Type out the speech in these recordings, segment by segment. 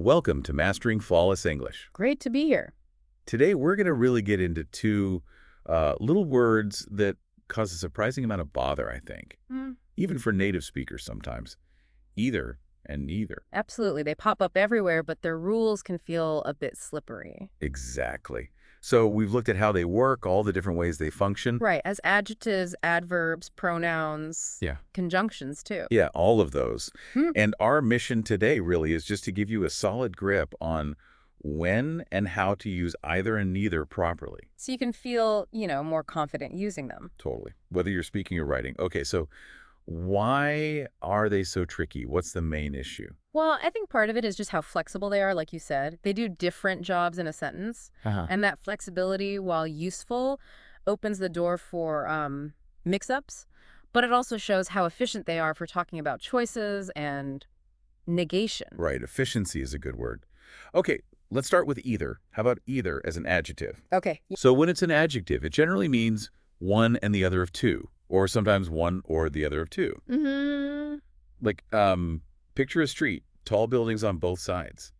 Welcome to Mastering Flawless English. Great to be here. Today, we're going to really get into two little words that cause a surprising amount of bother, I think, Mm, even for native speakers sometimes. Either and neither. absolutely. They pop up everywhere, but their rules can feel a bit slippery. Exactly. So we've looked at how they work, all the different ways they function. Right, as adjectives, adverbs, pronouns, Yeah. conjunctions too. Yeah, all of those. Hmm. And our mission today really is just to give you a solid grip on when and how to use either and neither properly. So you can feel, more confident using them. Totally. Whether you're speaking or writing. Okay, so why are they so tricky? What's the main issue? Well, I think part of it is just how flexible they are, like you said. They do different jobs in a sentence, Uh-huh. and that flexibility, while useful, opens the door for mix-ups, but it also shows how efficient they are for talking about choices and negation. Right, efficiency is a good word. Okay, let's start with either. How about either as an adjective? Okay. So when it's an adjective, it generally means one and the other of two, or sometimes one or the other of two. Mm-hmm. Like, picture a street, tall buildings on both sides.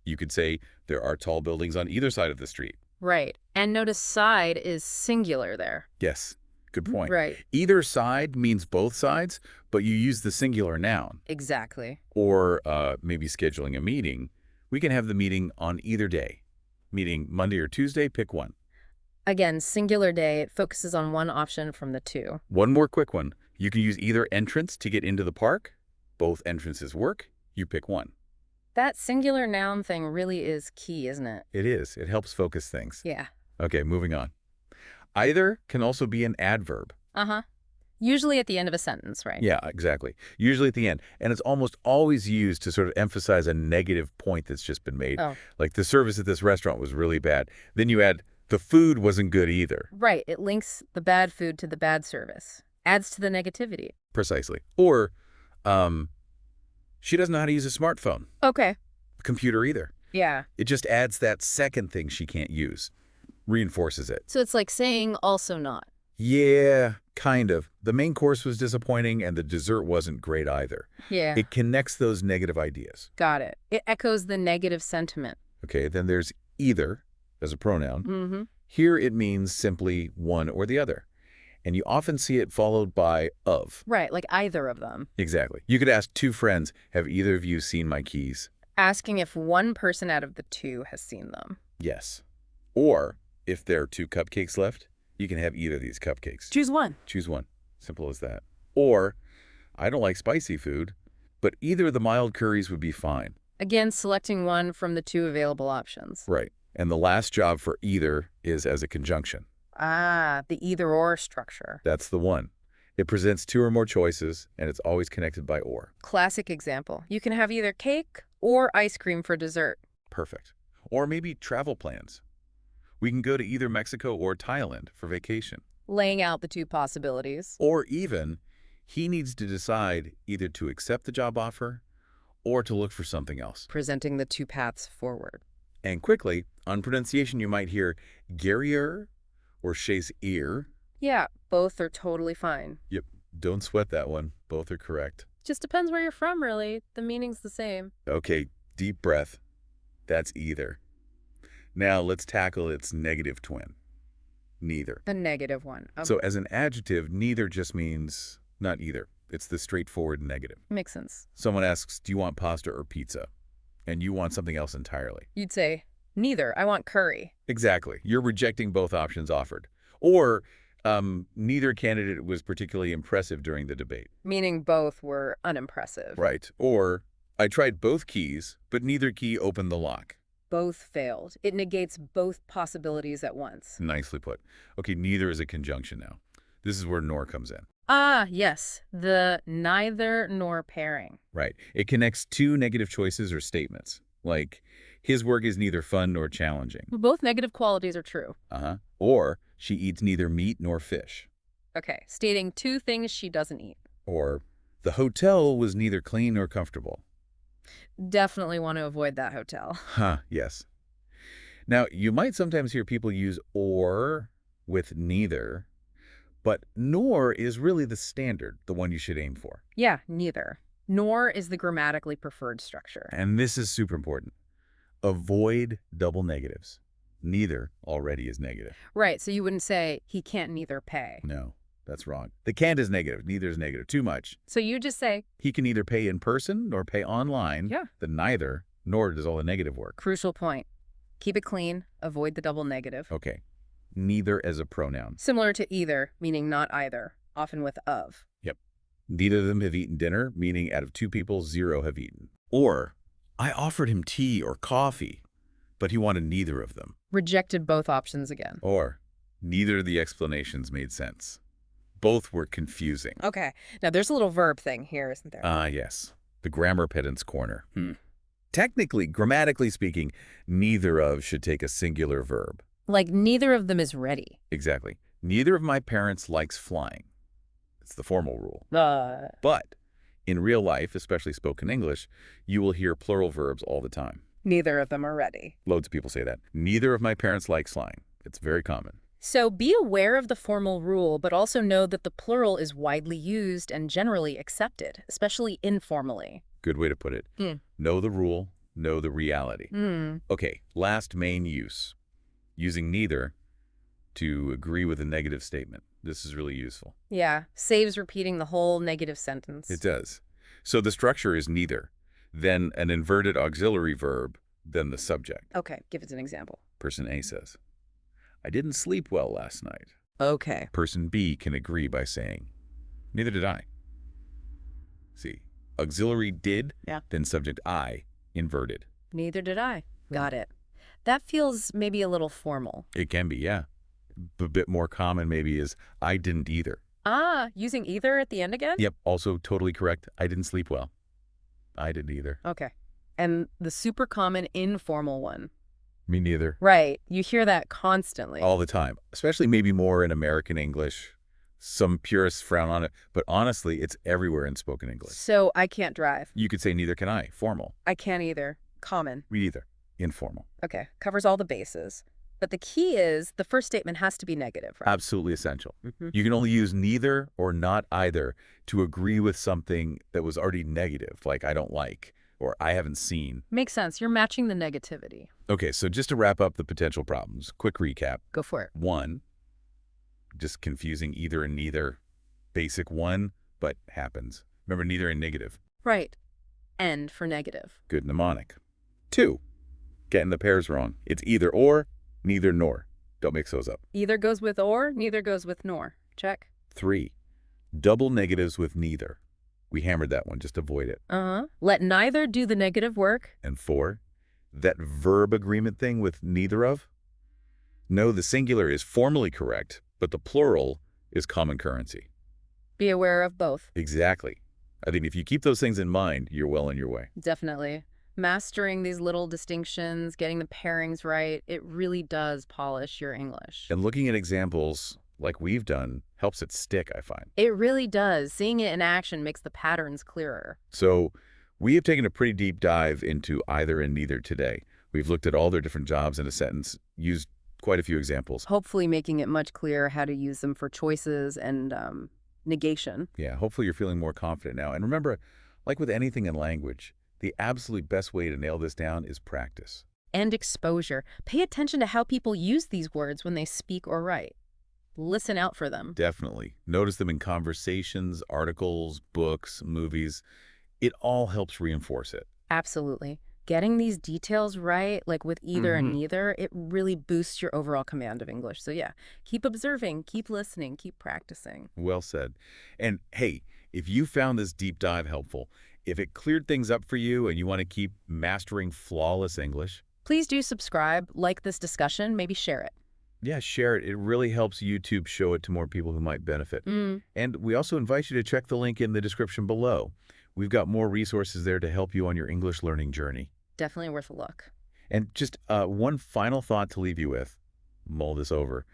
You could say there are tall buildings on either side of the street. Right. And notice side is singular there. Yes, good point. Right. Either side means both sides, but you use the singular noun. Exactly. Or maybe scheduling a meeting, we can have the meeting on either day. Meeting Monday or Tuesday, pick one. Again, singular day, it focuses on one option from the two. One more quick one. You can use either entrance to get into the park. Both entrances work. You pick one. That singular noun thing really is key, isn't it? It is. It helps focus things. Yeah. Okay, moving on. Either can also be an adverb. Uh-huh. Usually at the end of a sentence, right? Yeah, exactly. Usually at the end. And it's almost always used to sort of emphasize a negative point that's just been made. Oh. Like the service at this restaurant was really bad. Then you add, the food wasn't good either. Right. It links the bad food to the bad service. Adds to the negativity. Precisely. Or, she doesn't know how to use a smartphone. Okay. Computer either. Yeah. It just adds that second thing she can't use. Reinforces it. So it's like saying also not. Yeah, kind of. The main course was disappointing and the dessert wasn't great either. Yeah. It connects those negative ideas. Got it. It echoes the negative sentiment. Okay, then there's either as a pronoun. Mm-hmm. Here it means simply one or the other. And you often see it followed by of. Right, like either of them. Exactly. You could ask two friends, have either of you seen my keys? Asking if one person out of the two has seen them. Yes. Or if there are two cupcakes left, you can have either of these cupcakes. Choose one. Choose one. Simple as that. Or, I don't like spicy food, but either of the mild curries would be fine. Again, selecting one from the two available options. Right. And the last job for either is as a conjunction. Ah, the either-or structure. That's the one. It presents two or more choices, and it's always connected by or. Classic example. You can have either cake or ice cream for dessert. Perfect. Or maybe travel plans. We can go to either Mexico or Thailand for vacation. Laying out the two possibilities. Or even, he needs to decide either to accept the job offer or to look for something else. Presenting the two paths forward. And quickly, on pronunciation, you might hear Guerrier or Chase ear. Yeah, both are totally fine. Yep, don't sweat that one. Both are correct. Just depends where you're from, really. The meaning's the same. Okay, deep breath. That's either. Now let's tackle its negative twin. Neither. The negative one. So as an adjective, neither just means not either. It's the straightforward negative. Makes sense. Someone asks, do you want pasta or pizza? And you want something else entirely. You'd say, neither. I want curry. Exactly. You're rejecting both options offered. Or neither candidate was particularly impressive during the debate. Meaning both were unimpressive. Right. Or I tried both keys, but neither key opened the lock. Both failed. It negates both possibilities at once. Nicely put. Okay, neither is a conjunction now. This is where nor comes in. Ah, yes. The neither nor pairing. Right. It connects two negative choices or statements, like his work is neither fun nor challenging. Both negative qualities are true. Or she eats neither meat nor fish. Okay, stating two things she doesn't eat. Or the hotel was neither clean nor comfortable. Definitely want to avoid that hotel. Yes. Now, you might sometimes hear people use or with neither, but nor is really the standard, the one you should aim for. Yeah, neither. Nor is the grammatically preferred structure. And this is super important. Avoid double negatives. Neither already is negative. Right, so you wouldn't say, he can't neither pay. No, that's wrong. The can't is negative. Neither is negative. Too much. So you just say, He can neither pay in person nor pay online. Yeah. The neither, nor does all the negative work. crucial point. Keep it clean, avoid the double negative. Okay. Neither as a pronoun. Similar to either, meaning not either, often with of. Neither of them have eaten dinner, meaning out of 2 people, 0 have eaten. Or, I offered him tea or coffee, but he wanted neither of them. Rejected both options again. Or, neither of the explanations made sense. Both were confusing. Okay, now there's a little verb thing here, isn't there? Ah, yes. The grammar pedant's corner. Technically, grammatically speaking, neither of should take a singular verb. Like neither of them is ready. Exactly. Neither of my parents likes flying. It's the formal rule. But in real life, especially spoken English, you will hear plural verbs all the time. Neither of them are ready. Loads of people say that. Neither of my parents likes flying. It's very common. So be aware of the formal rule, but also know that the plural is widely used and generally accepted, especially informally. Good way to put it. Know the rule, know the reality. Okay, last main use. Using neither to agree with a negative statement. This is really useful. Yeah, saves repeating the whole negative sentence. It does. So the structure is neither, then an inverted auxiliary verb, then the subject. Okay, give us an example. Person A says, I didn't sleep well last night. Okay. Person B can agree by saying, neither did I. See, auxiliary did, Yeah. then subject I, inverted. Neither did I. Got it. That feels maybe a little formal. It can be, yeah. A bit more common maybe is I didn't either. Ah, using either at the end again? Yep, also totally correct. I didn't sleep well. I didn't either. Okay. And the super common informal one. Me neither. Right. You hear that constantly. All the time, especially maybe more in American English. Some purists frown on it, but honestly, it's everywhere in spoken English. So I can't drive. You could say neither can I, formal. I can't either. Common. Me neither, informal. Okay. Covers all the bases. But the key is the first statement has to be negative, right? Absolutely essential. You can only use neither or not either to agree with something that was already negative, like I don't like or I haven't seen. Makes sense. You're matching the negativity. Okay, so just to wrap up the potential problems, quick recap. Go for it. 1, just confusing either and neither. Basic 1, but happens. Remember, neither and negative. Right. End for negative. Good mnemonic. 2, getting the pairs wrong. It's either or, neither nor. Don't mix those up. Either goes with or, neither goes with nor. Check. 3, double negatives with neither. We hammered that one, just avoid it. Let neither do the negative work. And 4, that verb agreement thing with neither of. No, the singular is formally correct, but the plural is common currency. Be aware of both. Exactly. I think if you keep those things in mind, you're well on your way. Definitely. Mastering these little distinctions, getting the pairings right, it really does polish your English. And looking at examples like we've done helps it stick, I find. It really does. Seeing it in action makes the patterns clearer. So we have taken a pretty deep dive into either and neither today. We've looked at all their different jobs in a sentence, used quite a few examples. Hopefully making it much clearer how to use them for choices and negation. Yeah, hopefully you're feeling more confident now. And remember, like with anything in language, the absolute best way to nail this down is practice. And exposure. Pay attention to how people use these words when they speak or write. Listen out for them. Definitely. Notice them in conversations, articles, books, movies. It all helps reinforce it. Absolutely. Getting these details right, like with either and neither, it really boosts your overall command of English. So yeah, keep observing, keep listening, keep practicing. Well said. And hey, if you found this deep dive helpful, if it cleared things up for you and you want to keep mastering flawless English, Please do subscribe, like this discussion, maybe share it. yeah, share it. It really helps YouTube show it to more people who might benefit. And we also invite you to check the link in the description below. We've got more resources there to help you on your English learning journey. Definitely worth a look. And just one final thought to leave you with. Mull this over.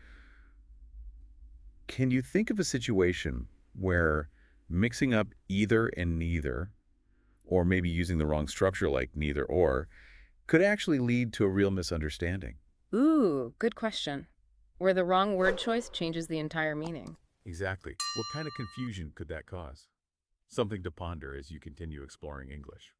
Can you think of a situation where mixing up either and neither, or maybe using the wrong structure like neither or, could actually lead to a real misunderstanding? Ooh, good question. Where the wrong word choice changes the entire meaning. Exactly. What kind of confusion could that cause? Something to ponder as you continue exploring English.